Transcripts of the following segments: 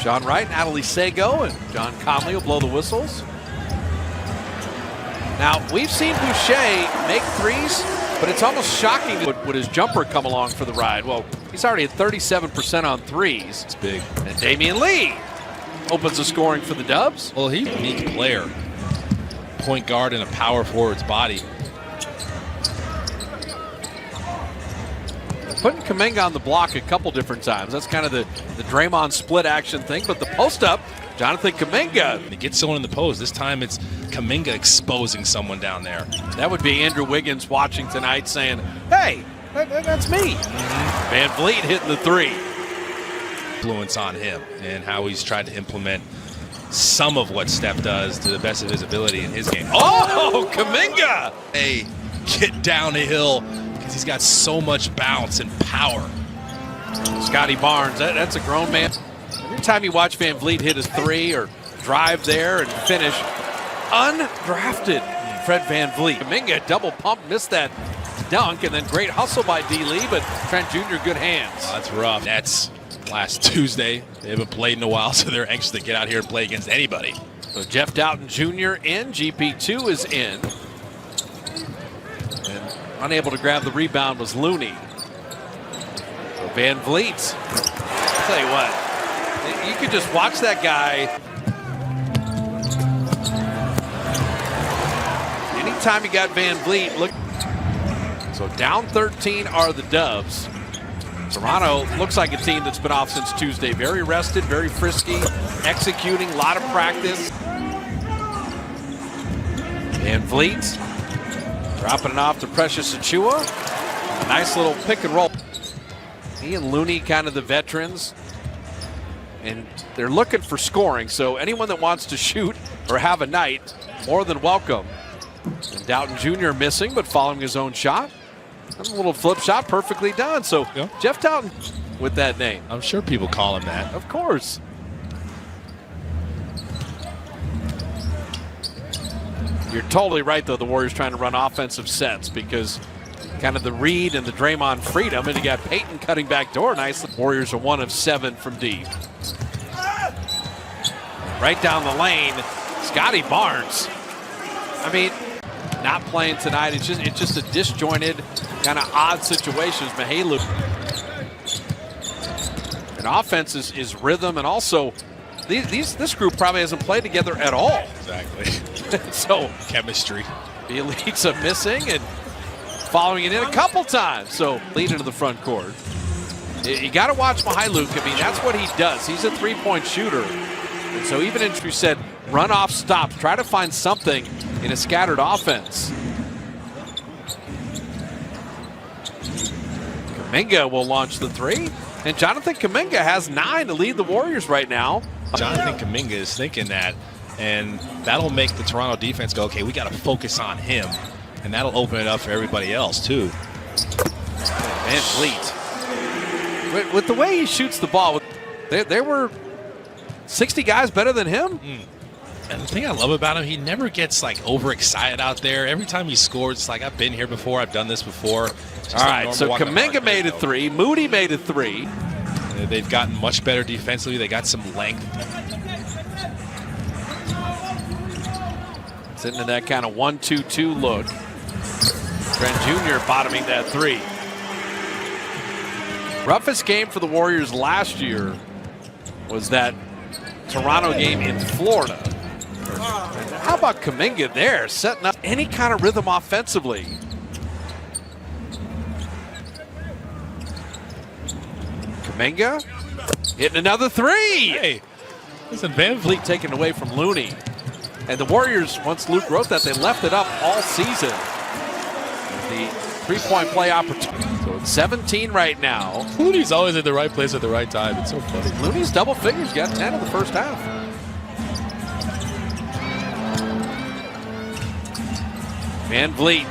John Wright, Natalie Sago, and John Conley will blow the whistles. Now, we've seen Boucher make threes, but it's almost shocking would his jumper come along for the ride. Well, he's already at 37% on threes. It's big. And Damian Lee opens the scoring for the Dubs. Well, he's a unique player. Point guard in a power forward's body. Putting Kuminga on the block a couple different times. That's kind of the Draymond split action thing. But the post up, Jonathan Kuminga. He gets someone in the post. This time it's Kuminga exposing someone down there. That would be Andrew Wiggins watching tonight saying, hey, that's me. Van Vliet hitting the three. Influence on him and how he's tried to implement some of what Steph does to the best of his ability in his game. Oh, Kuminga! Hey, get down the hill because he's got so much bounce and power. Scotty Barnes, that's a grown man. Every time you watch Van Vliet hit his three or drive there and finish, undrafted Fred Van Vliet. Kuminga double pump, missed that dunk, and then great hustle by D. Lee, but Trent Jr. good hands. Oh, that's rough. That's last Tuesday. They haven't played in a while, so they're anxious to get out here and play against anybody. So Jeff Doughton Jr. in, GP2 is in. And unable to grab the rebound was Looney. So Van Vliet, I'll tell you what, you could just watch that guy. Anytime you got Van Vliet, look. So down 13 are the Dubs. Toronto looks like a team that's been off since Tuesday. Very rested, very frisky, executing, a lot of practice. Van Vliet dropping it off to Precious Achiuwa. A nice little pick and roll. He and Looney kind of the veterans. And they're looking for scoring, so anyone that wants to shoot or have a night, more than welcome. And Doughton Jr. missing, but following his own shot. A little flip shot, perfectly done. So yeah. Jeff Doughton with that name. I'm sure people call him that. Of course. You're totally right, though, the Warriors trying to run offensive sets because kind of the Reed and the Draymond freedom, and you got Peyton cutting back door. Nice. The Warriors are 1 of 7 from deep. Right down the lane, Scotty Barnes. I mean, not playing tonight. It's just a disjointed, kind of odd situation. Mihaly. And offense is rhythm, and also this group probably hasn't played together at all. Exactly. So chemistry. The elites are missing and following it in a couple times. So lead into the front court. You got to watch Mihaly. I mean, that's what he does. He's a three-point shooter. And so even as you said, run off stops, try to find something in a scattered offense. Kuminga will launch the three. And Jonathan Kuminga has 9 to lead the Warriors right now. Jonathan Kuminga is thinking that, and that'll make the Toronto defense go, okay, we got to focus on him. And that'll open it up for everybody else, too. Van Vliet. With the way he shoots the ball, there were 60 guys better than him. And the thing I love about him, he never gets like overexcited out there. Every time he scores, it's like, I've been here before, I've done this before. All right, so Kuminga made a 3, Moody made a 3. They've gotten much better defensively. They got some length. Sitting in that kind of 1-2-2 look. Trent Jr. bottoming that 3. Roughest game for the Warriors last year was that Toronto game in Florida. How about Kuminga there, setting up any kind of rhythm offensively? Kuminga hitting another 3. Hey, listen, Van Vliet taken away from Looney. And the Warriors, once Luke wrote that, they left it up all season. The three-point play opportunity. So it's 17 right now. Looney's always at the right place at the right time. It's so funny. Looney's double figures, got 10 in the first half. Van Vliet,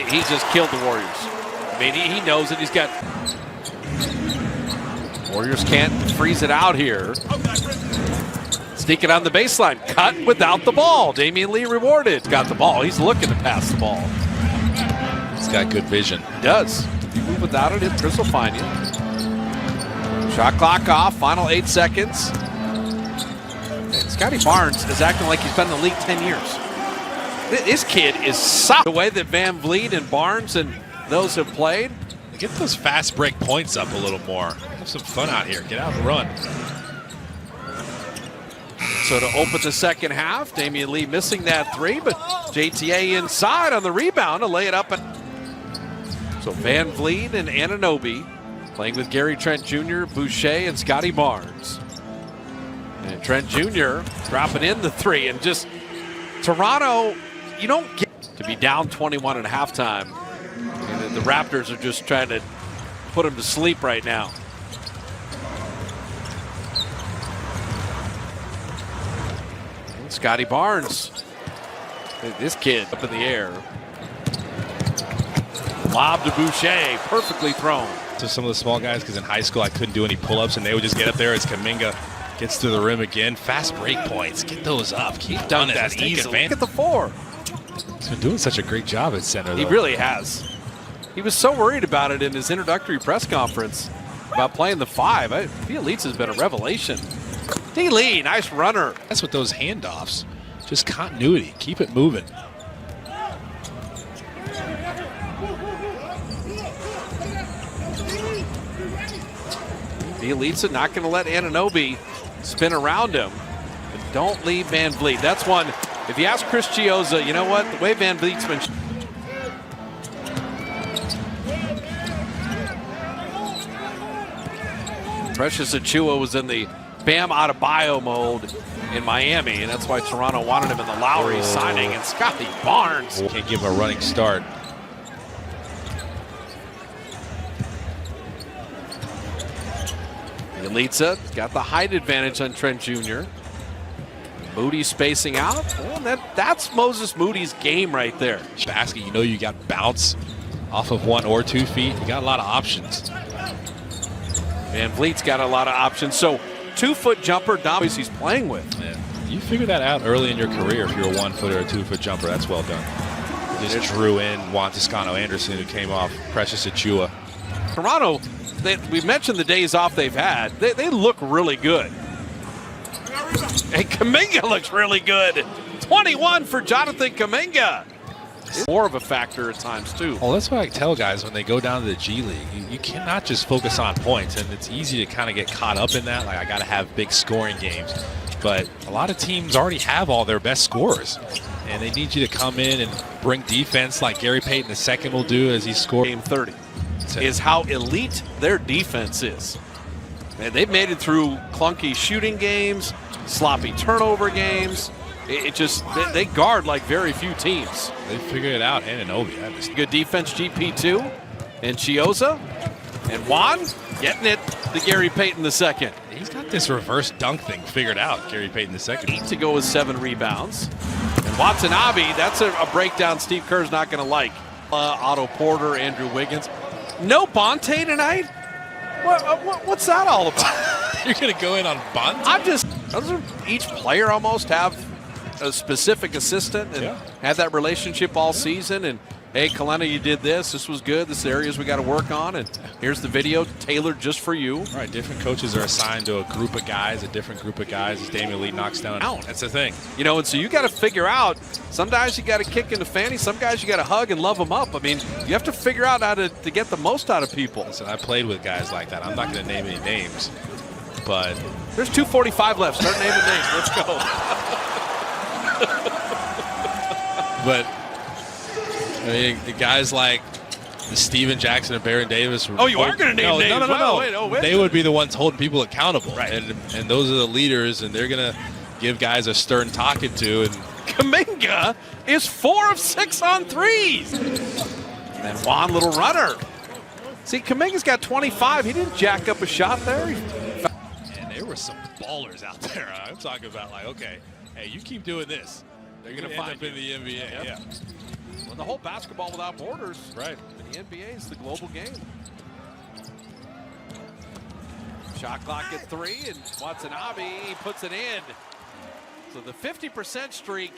he's just killed the Warriors. I mean, he knows it. He's got... Warriors can't freeze it out here. Sneaking on the baseline, cut without the ball. Damian Lee rewarded. Got the ball. He's looking to pass the ball. He's got good vision. He does. If you move without it, Chris will find you. Shot clock off. Final 8 seconds. Scotty Barnes is acting like he's been in the league 10 years. This kid is solid. The way that Van Vliet and Barnes and those have played. Get those fast break points up a little more. Have some fun out here. Get out and run. So to open the second half, Damian Lee missing that three, but JTA inside on the rebound to lay it up. So Van Vliet and Anunoby playing with Gary Trent Jr., Boucher, and Scotty Barnes. And Trent Jr. dropping in the three. And just Toronto, you don't get to be down 21 at halftime. And the Raptors are just trying to put them to sleep right now. Scotty Barnes, this kid up in the air. Lob to Boucher, perfectly thrown. To some of the small guys, because in high school I couldn't do any pull-ups, and they would just get up there as Kuminga gets to the rim again. Fast break points, get those up. Keep doing that easily. Look at the four. He's been doing such a great job at center, though. He really has. He was so worried about it in his introductory press conference about playing the five. Bielitsa has been a revelation. D-Lee, nice runner. That's what those handoffs, just continuity. Keep it moving. Bielitsa not going to let Anunoby spin around him. But don't leave Van Vliet. That's one. If you ask Chris Chiozza, you know what? The way Van Vliet's been. Precious Achiuwa was in the Bam Adebayo mode in Miami, and that's why Toronto wanted him in the Lowry signing. And Scotty Barnes can't give him a running start. Bielitsa got the height advantage on Trent Jr. Moody spacing out. Well, that's Moses Moody's game right there. Basket, you know you got bounce off of 1 or 2 feet. You got a lot of options. Van Vliet's got a lot of options. So 2-foot jumper, Dobbs he's playing with. Yeah. You figure that out early in your career if you're a 1-foot or a 2-foot jumper. That's well done. Just drew in Juan Toscano-Anderson, who came off Precious Achiuwa. Toronto, we mentioned the days off they've had. They look really good. And Kuminga looks really good. 21 for Jonathan Kuminga. More of a factor at times, too. Well, that's what I tell guys when they go down to the G League. You cannot just focus on points, and it's easy to kind of get caught up in that. Like, I got to have big scoring games. But a lot of teams already have all their best scorers, and they need you to come in and bring defense like Gary Payton II will do as he scores. Game 30 is how elite their defense is. And they've made it through clunky shooting games, sloppy turnover games. It just, they guard like very few teams. They figured it out, Anunoby. Good defense, GP2, and Chiozza, and Juan getting it to Gary Payton II. He's got this reverse dunk thing figured out, Gary Payton II. 8 to go with 7 rebounds. And Watanabe, that's a breakdown Steve Kerr's not going to like. Otto Porter, Andrew Wiggins. No Bonte tonight? What's that all about? You're going to go in on Bonte? Each player almost have a specific assistant and had that relationship all season. And hey, Kalena, you did this. This was good. This is areas we got to work on. And here's the video tailored just for you. All right, different coaches are assigned to a group of guys, a different group of guys as Damian Lee knocks down. That's the thing. You know, and so you got to figure out, some guys you got to kick in the fanny, some guys you got to hug and love them up. I mean, you have to figure out how to get the most out of people. Listen, I played with guys like that. I'm not going to name any names, but. There's 2:45 left. Start naming names. Let's go. But I mean, the guys like Steven Jackson and Baron Davis. Oh, you are going to name names? No. They would be the ones holding people accountable, right? And those are the leaders, and they're going to give guys a stern talking to. And Kuminga is 4 of 6 on threes. And Juan, little runner. See, Kuminga's got 25. He didn't jack up a shot there. And there were some ballers out there. I'm talking about like, okay, hey, you keep doing this, they're going to find up in the NBA. Yep. Yeah. Well, the whole basketball without borders. Right. The NBA is the global game. Shot clock at 3, and Watanabe puts it in. So the 50% streak